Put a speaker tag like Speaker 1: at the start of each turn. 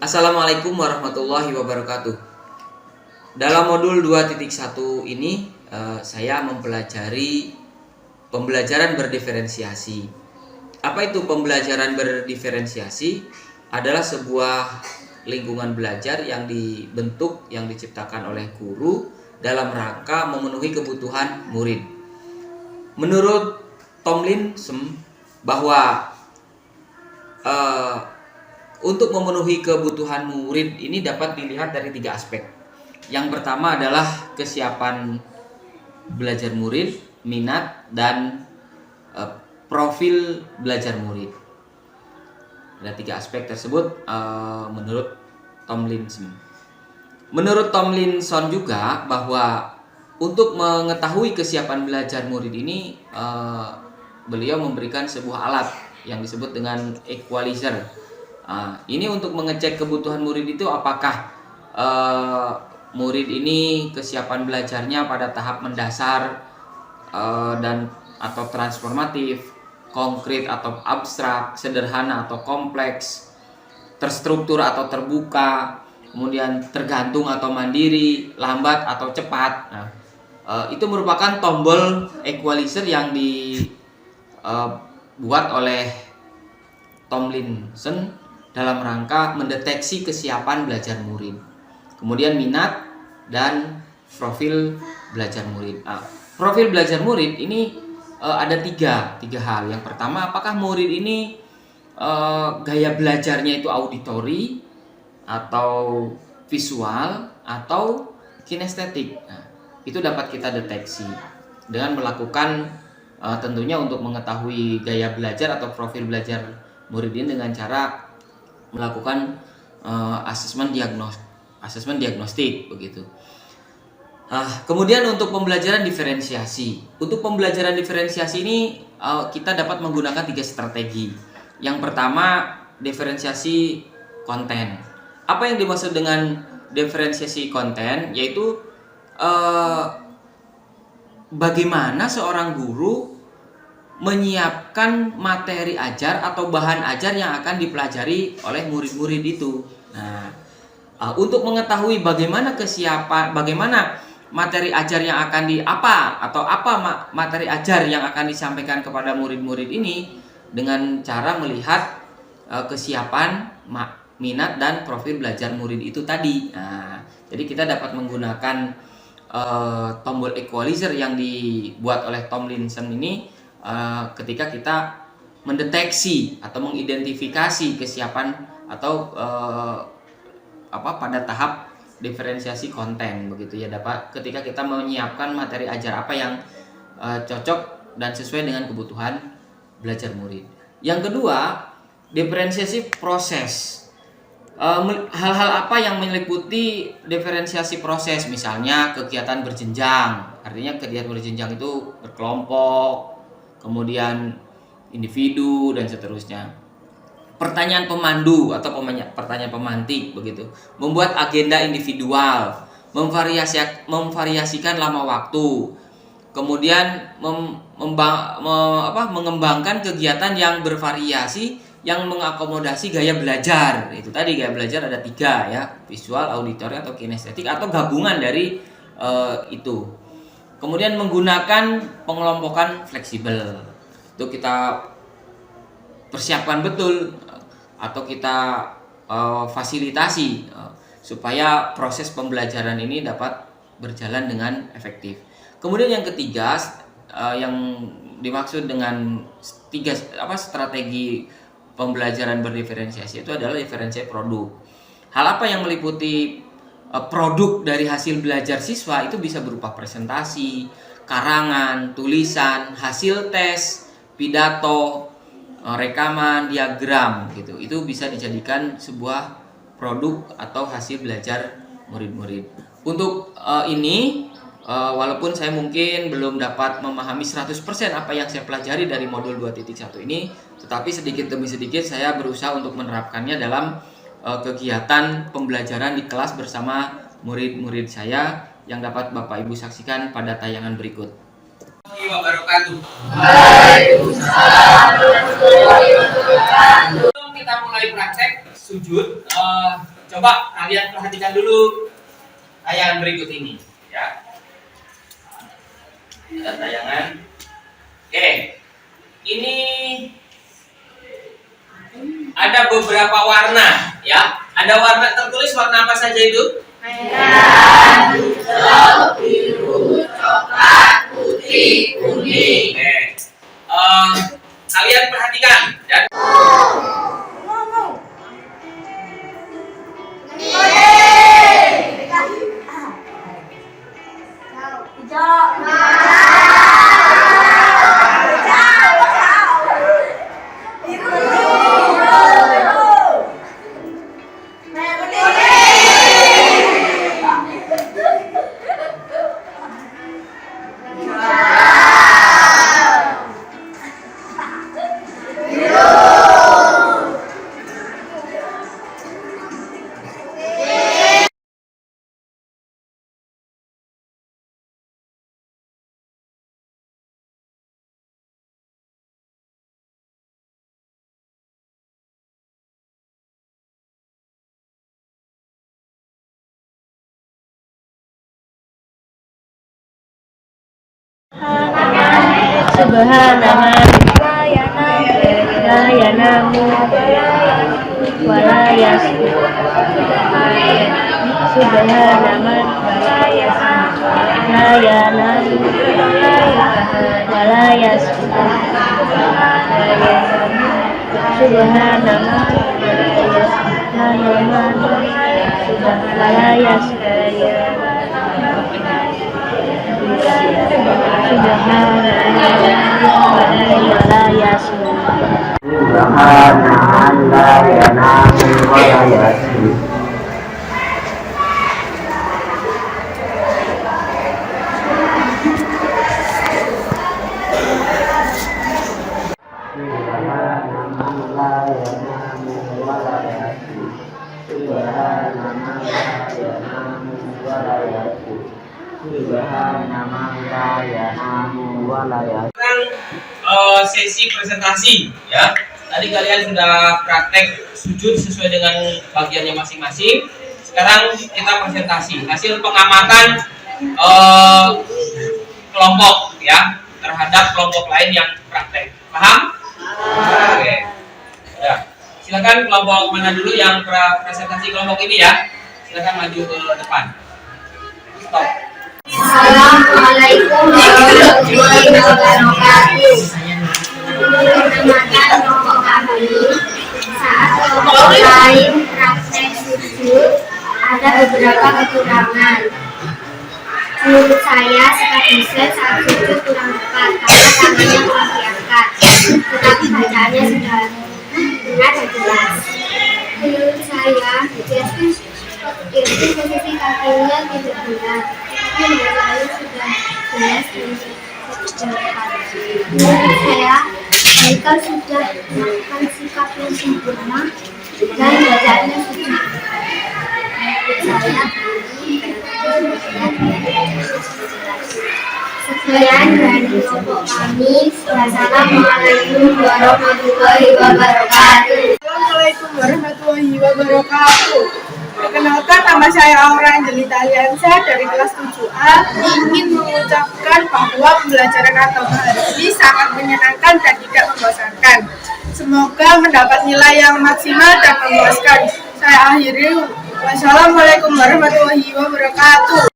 Speaker 1: Assalamualaikum warahmatullahi wabarakatuh. Dalam modul 2.1 ini saya mempelajari pembelajaran berdiferensiasi. Apa itu pembelajaran berdiferensiasi? Adalah sebuah lingkungan belajar yang dibentuk, yang diciptakan oleh guru dalam rangka memenuhi kebutuhan murid. Menurut Tomlinson bahwa untuk memenuhi kebutuhan murid ini dapat dilihat dari 3 aspek. Yang pertama adalah kesiapan belajar murid, minat, dan profil belajar murid. Ada 3 aspek tersebut menurut Tomlinson. Menurut Tomlinson juga bahwa untuk mengetahui kesiapan belajar murid ini beliau memberikan sebuah alat yang disebut dengan equalizer. Ini untuk mengecek kebutuhan murid itu apakah murid ini kesiapan belajarnya pada tahap mendasar dan atau transformatif, konkret atau abstrak, sederhana atau kompleks, terstruktur atau terbuka, kemudian tergantung atau mandiri, lambat atau cepat. Itu merupakan tombol equalizer yang dibuat oleh Tomlinson dalam rangka mendeteksi kesiapan belajar murid, kemudian minat dan profil belajar murid. Profil belajar murid ini ada tiga hal. Yang pertama, apakah murid ini gaya belajarnya itu auditori atau visual atau kinestetik. Itu dapat kita deteksi dengan melakukan tentunya untuk mengetahui gaya belajar atau profil belajar murid ini dengan cara melakukan asesmen diagnostik begitu. Kemudian untuk pembelajaran diferensiasi. Untuk pembelajaran diferensiasi ini kita dapat menggunakan 3 strategi. Yang pertama, diferensiasi konten. Apa yang dimaksud dengan diferensiasi konten? Yaitu bagaimana seorang guru menyiapkan materi ajar atau bahan ajar yang akan dipelajari oleh murid-murid itu. Untuk mengetahui bagaimana materi ajar yang akan materi ajar yang akan disampaikan kepada murid-murid ini dengan cara melihat kesiapan, minat dan profil belajar murid itu tadi. Jadi kita dapat menggunakan tombol equalizer yang dibuat oleh Tomlinson ini ketika kita mendeteksi atau mengidentifikasi kesiapan atau pada tahap diferensiasi konten begitu ya, dapat ketika kita menyiapkan materi ajar apa yang cocok dan sesuai dengan kebutuhan belajar murid. Yang kedua, diferensiasi proses. Hal-hal apa yang meliputi diferensiasi proses? Misalnya kegiatan berjenjang. Artinya kegiatan berjenjang itu berkelompok, kemudian individu dan seterusnya. Pertanyaan pemandu atau pertanyaan pemantik begitu. Membuat agenda individual, memvariasikan lama waktu. Kemudian mengembangkan kegiatan yang bervariasi yang mengakomodasi gaya belajar. Itu tadi gaya belajar ada 3 ya, visual, auditori atau kinestetik atau gabungan dari itu. Kemudian menggunakan pengelompokan fleksibel. Itu kita persiapkan betul atau kita fasilitasi supaya proses pembelajaran ini dapat berjalan dengan efektif. Kemudian yang ketiga yang dimaksud dengan 3 strategi pembelajaran berdiferensiasi itu adalah diferensiasi produk. Hal apa yang meliputi produk dari hasil belajar siswa itu bisa berupa presentasi, karangan, tulisan, hasil tes, pidato, rekaman, diagram gitu. Itu bisa dijadikan sebuah produk atau hasil belajar murid-murid. Untuk ini walaupun saya mungkin belum dapat memahami 100% apa yang saya pelajari dari modul 2.1 ini, tetapi sedikit demi sedikit saya berusaha untuk menerapkannya dalam kegiatan pembelajaran di kelas bersama murid-murid saya yang dapat Bapak Ibu saksikan pada tayangan berikut.
Speaker 2: Wabarakatuh. Sebelum kita mulai praktek sujud,
Speaker 1: Coba kalian perhatikan dulu tayangan berikut ini, ya. Ada tayangan. Oke, ini ada beberapa warna, ya. Ada warna tertulis warna apa saja itu?
Speaker 3: Merah, hijau, biru, coklat, putih, kuning.
Speaker 1: Oke. Kalian perhatikan dan
Speaker 3: Subhanallah, la yanamu wa la yasku. Subhanallah, la yanamu wa la yasku. Subhanallah, la yanamu wa la yasku.
Speaker 1: Sekarang sesi presentasi, ya. Tadi kalian sudah praktek sujud sesuai dengan bagiannya masing-masing. Sekarang kita presentasi hasil pengamatan kelompok, ya, terhadap kelompok lain yang praktek. Paham? Oke. Ya. Silakan kelompok mana dulu yang presentasi kelompok ini, ya. Silakan maju ke depan. Stop.
Speaker 3: Assalamualaikum warahmatullahi wabarakatuh. Perkenalkan kelompok kami. Saat kelompok lain praktek sujud, ada beberapa kekurangan. Menurut saya, sikap dosen saat sujud kurang tepat karena tangannya kurang diangkat, tetapi bacaannya sudah benar dan jelas. Menurut saya, posisi kakinya tidak benar. Bacaannya sudah jelas dan tepat. Menurut saya, mereka sudah melakukan sikap yang sempurna dan bacaannya sudah. Menurut saya, sekian dari kelompok kami. Wassalamualaikum warahmatullahi wabarakatuh.
Speaker 4: Assalamualaikum warahmatullahi wabarakatuh. Perkenalkan, nama saya Aura Angelita Aliansa dari kelas 7A. Ingin mengucapkan bahwa pembelajaran agama hari ini sangat menyenangkan dan tidak membosankan. Semoga mendapat nilai yang maksimal dan memuaskan. Saya akhiri. Wassalamualaikum warahmatullahi wabarakatuh.